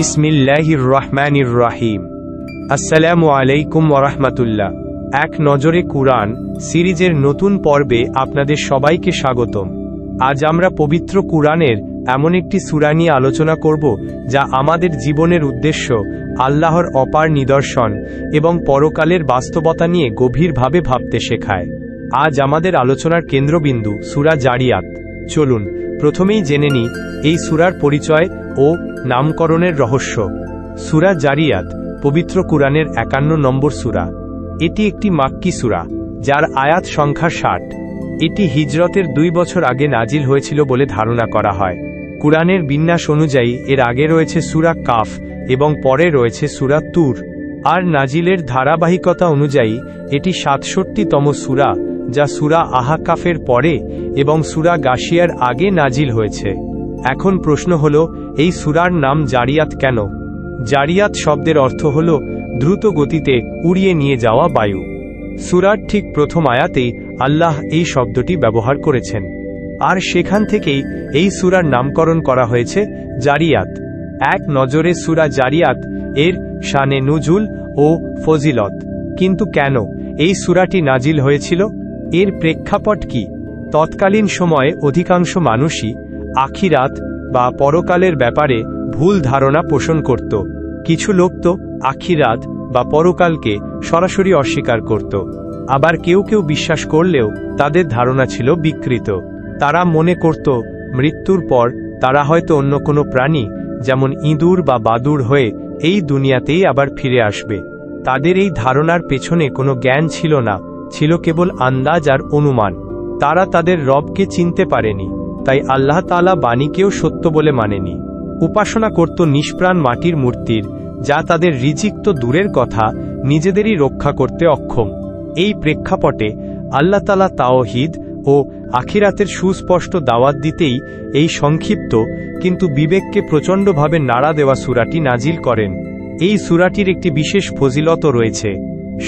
বিসমিল্লাহির রহমানির রহিম। আসসালামু আলাইকুম ওয়া রাহমাতুল্লাহ। এক নজরে কুরআন সিরিজের নতুন পর্বে আপনাদের সবাইকে স্বাগতম। আজ আমরা পবিত্র কুরআনের এমন একটি সূরা নিয়ে আলোচনা করব যা আমাদের জীবনের উদ্দেশ্য, আল্লাহর অপার নিদর্শন এবং পরকালের বাস্তবতা নিয়ে গভীরভাবে ভাবতে শেখায়। আজ আমাদের আলোচনার কেন্দ্রবিন্দু সূরা জারিয়াত। চলুন প্রথমেই জেনে নিই এই সূরার পরিচয় ও নামকরণের রহস্য। সূরা জারিয়াত পবিত্র কুরআনের 51 নম্বর সূরা। এটি একটি মাক্কি সূরা, যার আয়াত সংখ্যা 60। এটি হিজরতের 2 বছর আগে নাজিল হয়েছিল বলে ধারণা করা হয়। কুরআনের বিন্যাস অনুযায়ী এর আগে রয়েছে সূরা কাফ এবং পরে রয়েছে সূরা তুর। আর নাজিলের ধারাবাহিকতা অনুযায়ী এটি 67তম সূরা, যা সূরা আহকাফের পরে এবং সূরা গাশিয়ার আগে নাজিল হয়েছে। এখন প্রশ্ন হল, এই সূরার নাম জারিয়াত কেন? জারিয়াত শব্দের অর্থ হল দ্রুত গতিতে উড়িয়ে নিয়ে যাওয়া বায়ু। সূরার ঠিক প্রথম আয়াতেই আল্লাহ এই শব্দটি ব্যবহার করেছেন, আর সেখান থেকেই এই সূরার নামকরণ করা হয়েছে জারিয়াত। এক নজরে সূরা জারিয়াত এর শানে নুজুল ও ফজিলত। কিন্তু কেন এই সূরাটি নাজিল হয়েছিল? এর প্রেক্ষাপট কি? তৎকালীন সময়ে অধিকাংশ মানুষই আখিরাত বা পরকালের ব্যাপারে ভুল ধারণা পোষণ করত। কিছু লোক তো আখিরাত বা পরকালকে সরাসরি অস্বীকার করত। আবার কেউ কেউ বিশ্বাস করলেও তাদের ধারণা ছিল বিকৃত। তারা মনে করত মৃত্যুর পর তারা হয়তো অন্য কোনো প্রাণী, যেমন ইঁদুর বা বাদুড় হয়ে এই দুনিয়াতেই আবার ফিরে আসবে। তাদের এই ধারণার পেছনে কোনো জ্ঞান ছিল না, ছিল কেবল আন্দাজ আর অনুমান। তারা তাদের রবকে চিনতে পারেনি, তাই আল্লাহ তাআলা বাণীকেও সত্য বলে মানেনি। উপাসনা করত নিষ্প্রাণ মাটির মূর্তির, যা তাদের রিজিক তো দূরের কথা, নিজেদেরই রক্ষা করতে অক্ষম। এই প্রেক্ষাপটে আল্লাহ তাআলা তাওহীদ ও আখিরাতের সুস্পষ্ট দাওয়াত দিতেই এই সংক্ষিপ্ত কিন্তু বিবেককে প্রচণ্ডভাবে নাড়া দেওয়া সূরাটি নাজিল করেন। এই সূরাটির একটি বিশেষ ফজিলত রয়েছে।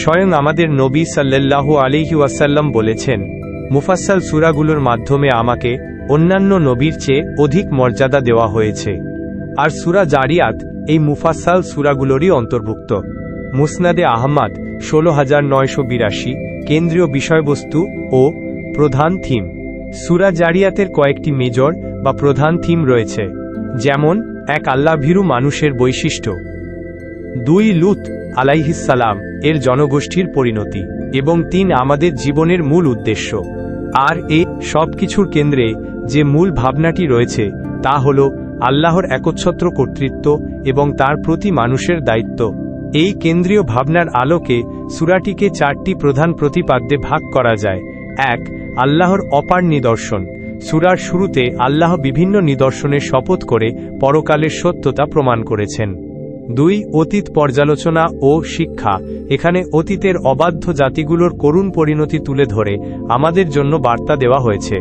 স্বয়ং আমাদের নবী সাল্লাল্লাহু আলাইহি ওয়াসাল্লাম বলেছেন, মুফাসসাল সূরাগুলোর মাধ্যমে আমাকে অন্যান্য নবীর চেয়ে অধিক মর্যাদা দেওয়া হয়েছে। আর সূরা জারিয়াত এই মুফাসসাল সূরাগুলোরই অন্তর্ভুক্ত। মুসনাদে আহমদ 16982। কেন্দ্রীয় বিষয়বস্তু ও প্রধান থিম। সূরা জারিয়াতের কয়েকটি মেজর বা প্রধান থিম রয়েছে, যেমন 1 আল্লাহভীরু মানুষের বৈশিষ্ট্য, 2 লূত আলাইহিস সালাম এর জনগোষ্ঠীর পরিণতি, এবং 3 আমাদের জীবনের মূল উদ্দেশ্য। আর এই সব কিছুর কেন্দ্রে যে মূল ভাবনাটি রয়েছে তা হল আল্লাহর একচ্ছত্র কর্তৃত্ব এবং তার প্রতি মানুষের দায়িত্ব। এই কেন্দ্রীয় ভাবনার আলোকে সূরাটিকে 4টি প্রধান প্রতিপাদ্যে ভাগ করা যায়। 1. আল্লাহর অপার নিদর্শন। সূরার শুরুতে আল্লাহ বিভিন্ন নিদর্শনের শপথ করে পরকালের সত্যতা প্রমাণ করেছেন। 2. অতীত পর্যালোচনা ও শিক্ষা। এখানে অতীতের অবাধ্য জাতিগুলোর করুণ পরিণতি তুলে ধরে আমাদের জন্য বার্তা দেওয়া হয়েছে।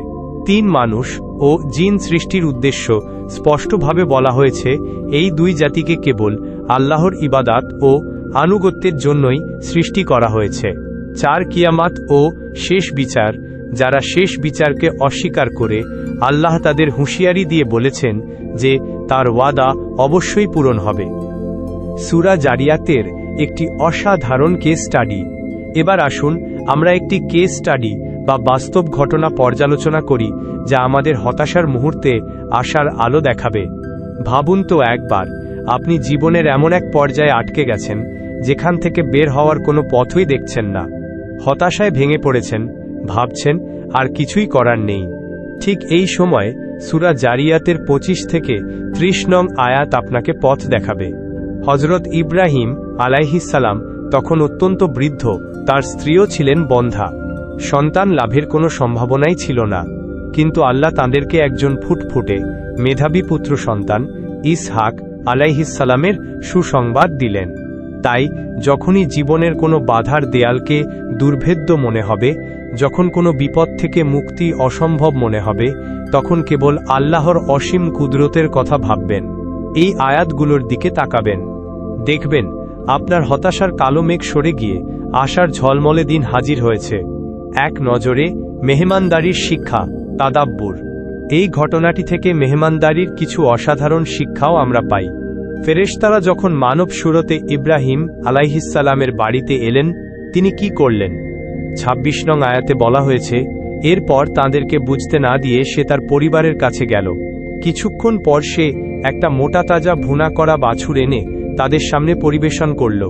3. মানুষ ও জিন সৃষ্টির উদ্দেশ্য স্পষ্টভাবে বলা হয়েছে। এই 2 জাতিকে কেবল আল্লাহর ইবাদাত ও আনুগত্যের জন্যই সৃষ্টি করা হয়েছে। 4. কিয়ামত ও শেষ বিচার। যারা শেষ বিচারকে অস্বীকার করে, আল্লাহ তাদের হুঁশিয়ারি দিয়ে বলেছেন যে তার ওয়াদা অবশ্যই পূরণ হবে। সূরা জারিয়াতের একটি অসাধারণ কেস স্টাডি। এবার আসুন আমরা একটি কেস স্টাডি বা বাস্তব ঘটনা পর্যালোচনা করি, যা আমাদের হতাশার মুহূর্তে আশার আলো দেখাবে। ভাবুন তো একবার, আপনি জীবনের এমন এক পর্যায়ে আটকে গেছেন যেখান থেকে বের হওয়ার কোনো পথই দেখছেন না। হতাশায় ভেঙে পড়েছেন, ভাবছেন আর কিছুই করার নেই। ঠিক এই সময় সূরা জারিয়াতের 25 থেকে 30 নং আয়াত আপনাকে পথ দেখাবে। হযরত ইব্রাহিম আলাইহিস সালাম তখন অত্যন্ত বৃদ্ধ, তার স্ত্রীও ছিলেন বন্ধ্যা। সন্তান লাভের কোনো সম্ভাবনাই ছিল না, কিন্তু আল্লাহ তাঁদেরকে একজন ফুটফুটে মেধাবী পুত্র সন্তান ইসহাক আলাইহিস সালামের সুসংবাদ দিলেন। তাই যখনই জীবনের কোনো বাধার দেয়ালকে দুর্ভেদ্য মনে হবে, যখন কোনো বিপদ থেকে মুক্তি অসম্ভব মনে হবে, তখন কেবল আল্লাহর অসীম কুদরতের কথা ভাববেন। এই আয়াতগুলোর দিকে তাকাবেন, দেখবেন আপনার হতাশার কালো মেঘ সরে গিয়ে আশার ঝলমলে দিন হাজির হয়েছে। এক নজরে মেহমানদারির শিক্ষা, তাদাব্বুর। এই ঘটনাটি থেকে মেহমানদারির কিছু অসাধারণ শিক্ষাও আমরা পাই। ফেরেশতারা যখন মানব সুরতে ইব্রাহিম আলাইহিসসালামের বাড়িতে এলেন, তিনি কি করলেন? ২৬ নং আয়াতে বলা হয়েছে, এরপর তাঁদেরকে বুঝতে না দিয়ে সে তার পরিবারের কাছে গেল। কিছুক্ষণ পর সে একটা মোটা তাজা ভুনা করা বাছুর এনে তাদের সামনে পরিবেশন করল।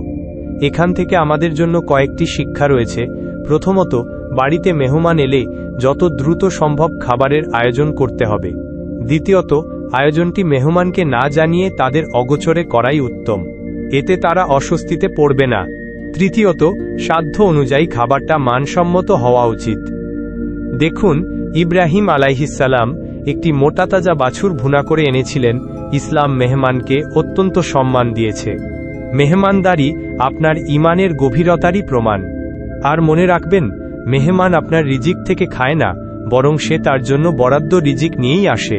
এখান থেকে আমাদের জন্য কয়েকটি শিক্ষা রয়েছে। প্রথমত, বাড়িতে মেহমান এলে যত দ্রুত সম্ভব খাবারের আয়োজন করতে হবে। দ্বিতীয়ত, আয়োজনটি মেহমানকে না জানিয়ে তাদের অগোচরে করাই উত্তম, এতে তারা অস্বস্তিতে পড়বে না। তৃতীয়ত, সাধ্য অনুযায়ী খাবারটা মানসম্মত হওয়া উচিত। দেখুন, ইব্রাহিম আলাইহিসসালাম একটি মোটা তাজা বাছুর ভুনা করে এনেছিলেন। ইসলাম মেহমানকে অত্যন্ত সম্মান দিয়েছে। মেহমানদারি আপনার ঈমানের গভীরতারই প্রমাণ। আর মনে রাখবেন, মেহমান আপনার রিজিক থেকে খায় না, বরং সে তার জন্য বরাদ্দ রিজিক নিয়েই আসে।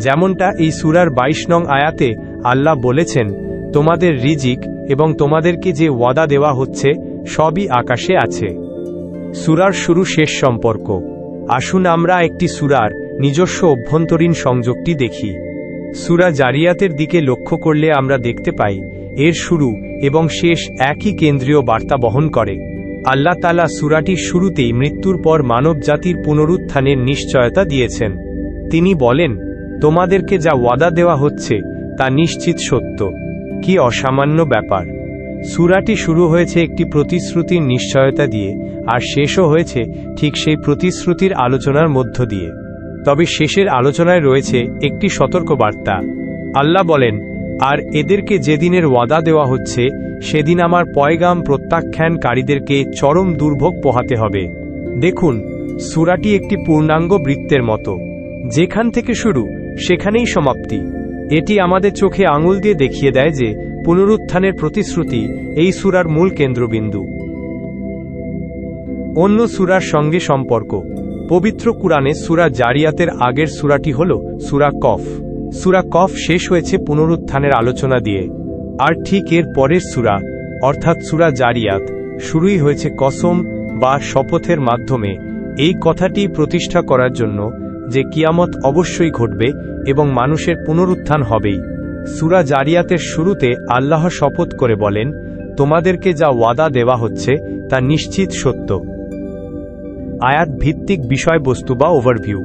যেমনটা এই সূরার ২২ নং আয়াতে আল্লাহ বলেছেন, তোমাদের রিজিক এবং তোমাদেরকে যে ওয়াদা দেওয়া হচ্ছে সবই আকাশে আছে। সূরার শুরু শেষ সম্পর্ক। আসুন আমরা একটি সূরার নিজস্ব অভ্যন্তরীণ সংযোগটি দেখি। সূরা জারিয়াতের দিকে লক্ষ্য করলে আমরা দেখতে পাই, এর শুরু এবং শেষ একই কেন্দ্রীয় বার্তা বহন করে। আল্লাহ তাআলা সূরাটির শুরুতেই মৃত্যুর পর মানবজাতির পুনরুত্থানের নিশ্চয়তা দিয়েছেন। তিনি বলেন, তোমাদেরকে যা ওয়াদা দেওয়া হচ্ছে তা নিশ্চিত সত্য। কি অসামান্য ব্যাপার! সূরাটি শুরু হয়েছে একটি প্রতিশ্রুতির নিশ্চয়তা দিয়ে, আর শেষও হয়েছে ঠিক সেই প্রতিশ্রুতির আলোচনার মধ্য দিয়ে। তবে শেষের আলোচনায় রয়েছে একটি সতর্কবার্তা। আল্লাহ বলেন, আর এদেরকে যেদিনের ওয়াদা দেওয়া হচ্ছে সেদিন আমার পয়গাম প্রত্যাখ্যানকারীদেরকে চরম দুর্ভোগ পোহাতে হবে। দেখুন, সূরাটি একটি পূর্ণাঙ্গ বৃত্তের মতো। যেখান থেকে শুরু সেখানেই সমাপ্তি। এটি আমাদের চোখে আঙুল দিয়ে দেখিয়ে দেয় যে পুনরুত্থানের প্রতিশ্রুতি এই সূরার মূল কেন্দ্রবিন্দু। অন্য সূরার সঙ্গে সম্পর্ক। পবিত্র কুরআনে সূরা জারিয়াতের আগের সূরাটি হল সূরা কফ। সূরা কফ শেষ হয়েছে পুনরুত্থানের আলোচনা দিয়ে, আর ঠিক এর পরের সূরা অর্থাৎ সূরা জারিয়াত শুরুই হয়েছে কসম বা শপথের মাধ্যমে, এই কথাটি প্রতিষ্ঠা করার জন্য যে কিয়ামত অবশ্যই ঘটবে এবং মানুষের পুনরুত্থান হবেই। সূরা জারিয়াতের শুরুতে আল্লাহ শপথ করে বলেন, তোমাদেরকে যা ওয়াদা দেওয়া হচ্ছে তা নিশ্চিত সত্য। আয়াত ভিত্তিক বিষয়বস্তু বা ওভারভিউ।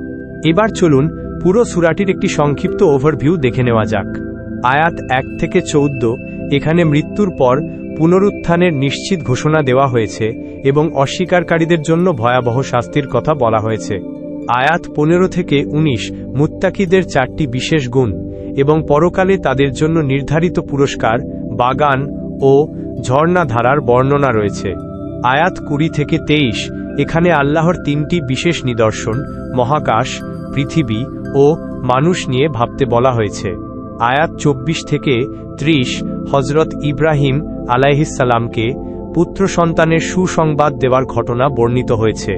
এবার চলুন পুরো সূরাটির একটি সংক্ষিপ্ত ওভারভিউ দেখে নেওয়া যাক। আয়াত ১ থেকে ১৪, এখানে মৃত্যুর পর পুনরুত্থানের নিশ্চিত ঘোষণা দেওয়া হয়েছে এবং অস্বীকারীদের জন্য ভয়াবহ শাস্তির কথা বলা হয়েছে। আয়াত ১৫ থেকে ১৯, মুত্তাকিদের ৪টি বিশেষ গুণ এবং পরকালে তাদের জন্য নির্ধারিত পুরস্কার, বাগান ও ঝর্ণাধারার বর্ণনা রয়েছে। আয়াত ২০ থেকে ২৩, এখানে আল্লাহর ৩টি বিশেষ নিদর্শন, মহাকাশ, পৃথিবী ও মানুষ নিয়ে ভাবতে বলা হয়েছে। আয়াত ২৪ থেকে ৩০, হযরত ইব্রাহিম আলাইহিসসালামকে পুত্র সন্তানের সুসংবাদ দেওয়ার ঘটনা বর্ণিত হয়েছে।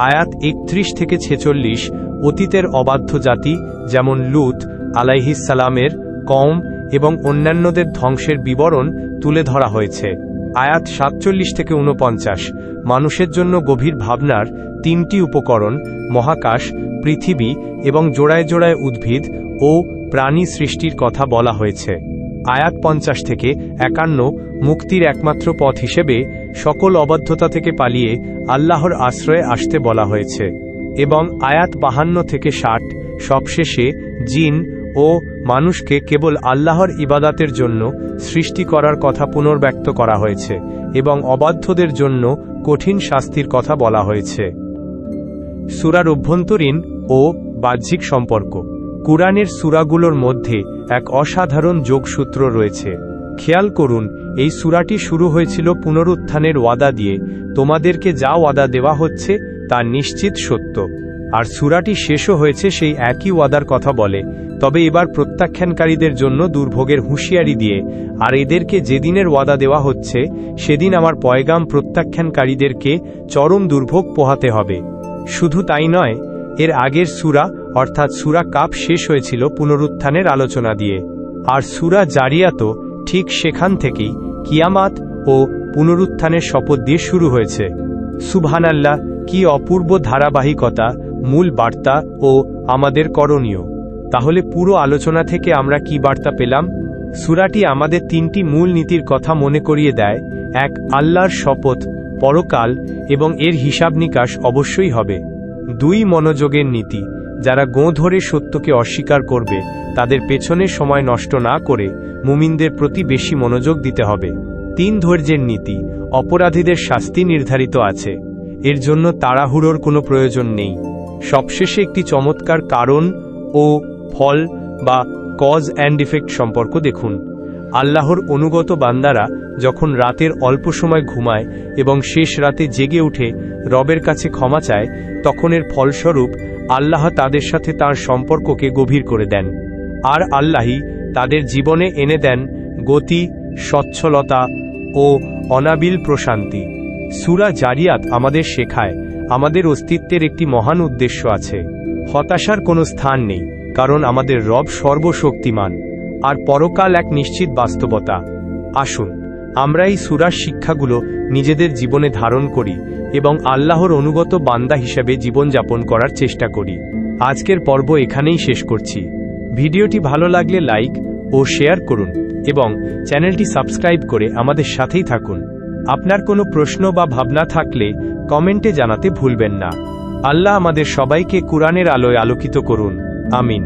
আয়াত ৩১ থেকে ৪৬, অতীতের অবাধ্য জাতি যেমন লূত আলাইহিসসালামের কওম এবং অন্যান্যদের ধ্বংসের বিবরণ তুলে ধরা হয়েছে। আয়াত ৪৭ থেকে ৪৯, মানুষের জন্য গভীর ভাবনার ৩টি উপকরণ, মহাকাশ, পৃথিবী এবং জোড়ায় জোড়ায় উদ্ভিদ ও প্রাণী সৃষ্টির কথা বলা হয়েছে। আয়াত ৫০ থেকে ৫১, মুক্তির একমাত্র পথ হিসেবে সকল অবাধ্যতা থেকে পালিয়ে আল্লাহর আশ্রয়ে আসতে বলা হয়েছে। এবং আয়াত ৫২ থেকে ৬০, সবশেষে জিন ও মানুষকে কেবল আল্লাহর ইবাদাতের জন্য সৃষ্টি করার কথা পুনর্ব্যক্ত করা হয়েছে এবং অবাধ্যদের জন্য কঠিন শাস্তির কথা বলা হয়েছে। সূরার অভ্যন্তরীণ ও বাহ্যিক সম্পর্ক। কুরআনের সূরাগুলোর মধ্যে এক অসাধারণ যোগসূত্র রয়েছে। খেয়াল করুন, এই সূরাটি শুরু হয়েছিল পুনরুত্থানের ওয়াদা দিয়ে, তোমাদেরকে যা ওয়াদা দেওয়া হচ্ছে তা নিশ্চিত সত্য। আর সূরাটি শেষও হয়েছে সেই একই ওয়াদার কথা বলে, তবে এবার প্রত্যাখ্যানকারীদের জন্য দুর্ভোগের হুঁশিয়ারি দিয়ে, আর এদেরকে যেদিনের ওয়াদা দেওয়া হচ্ছে সেদিন আমার পয়গাম প্রত্যাখ্যানকারীদেরকে চরম দুর্ভোগ পোহাতে হবে। শুধু তাই নয়, এর আগের সূরা অর্থাৎ সূরা কাফ শেষ হয়েছিল পুনরুত্থানের আলোচনা দিয়ে, আর সূরা জারিয়াতও ঠিক সেখান থেকেই কিয়ামত ও পুনরুত্থানের শপথ দিয়ে শুরু হয়েছে। সুবহানাল্লাহ, কি অপূর্ব ধারাবাহিকতা, মূল বার্তা ও আমাদের করণীয়। তাহলে পুরো আলোচনা থেকে আমরা কি বার্তা পেলাম? সূরাটি আমাদের তিনটি মূল নীতির কথা মনে করিয়ে দেয়। 1. আল্লাহর শপথ, পরকাল এবং এর হিসাব নিকাশ অবশ্যই হবে। 2. মনোযোগের নীতি, যারা গোঁ ধরে সত্যকে অস্বীকার করবে তাদের পেছনে সময় নষ্ট না করে মুমিনদের প্রতি বেশি মনোযোগ দিতে হবে। 3. ধৈর্যের নীতি, অপরাধীদের শাস্তি নির্ধারিত আছে, এর জন্য তাড়াহুড়োর কোনো প্রয়োজন নেই। সবশেষে একটি চমৎকার কারণ ও ফল বা কজ অ্যান্ড ইফেক্ট সম্পর্ক দেখুন। আল্লাহর অনুগত বান্দারা যখন রাতের অল্প সময় ঘুমায় এবং শেষ রাতে জেগে উঠে রবের কাছে ক্ষমা চায়, তখন এর ফলস্বরূপ আল্লাহ তাদের সাথে তার সম্পর্ককে গভীর করে দেন, আর আল্লাহই তাদের জীবনে এনে দেন গতি, সচ্ছলতা ও অনাবিল প্রশান্তি। সূরা জারিয়াত আমাদের শেখায় আমাদের অস্তিত্বের একটি মহান উদ্দেশ্য আছে। হতাশার কোনো স্থান নেই, কারণ আমাদের রব সর্বশক্তিমান, আর পরকাল এক নিশ্চিত বাস্তবতা। আসুন আমরা এই সূরার শিক্ষাগুলো নিজেদের জীবনে ধারণ করি এবং আল্লাহর অনুগত বান্দা হিসেবে জীবনযাপন করার চেষ্টা করি। আজকের পর্ব এখানেই শেষ করছি। ভিডিওটি ভালো লাগলে লাইক ও শেয়ার করুন এবং চ্যানেলটি সাবস্ক্রাইব করে আমাদের সাথেই থাকুন। আপনার কোনো প্রশ্ন বা ভাবনা থাকলে কমেন্টে জানাতে ভুলবেন না। আল্লাহ আমাদের সবাইকে কুরআনের আলোয় আলোকিত করুন। আমিন।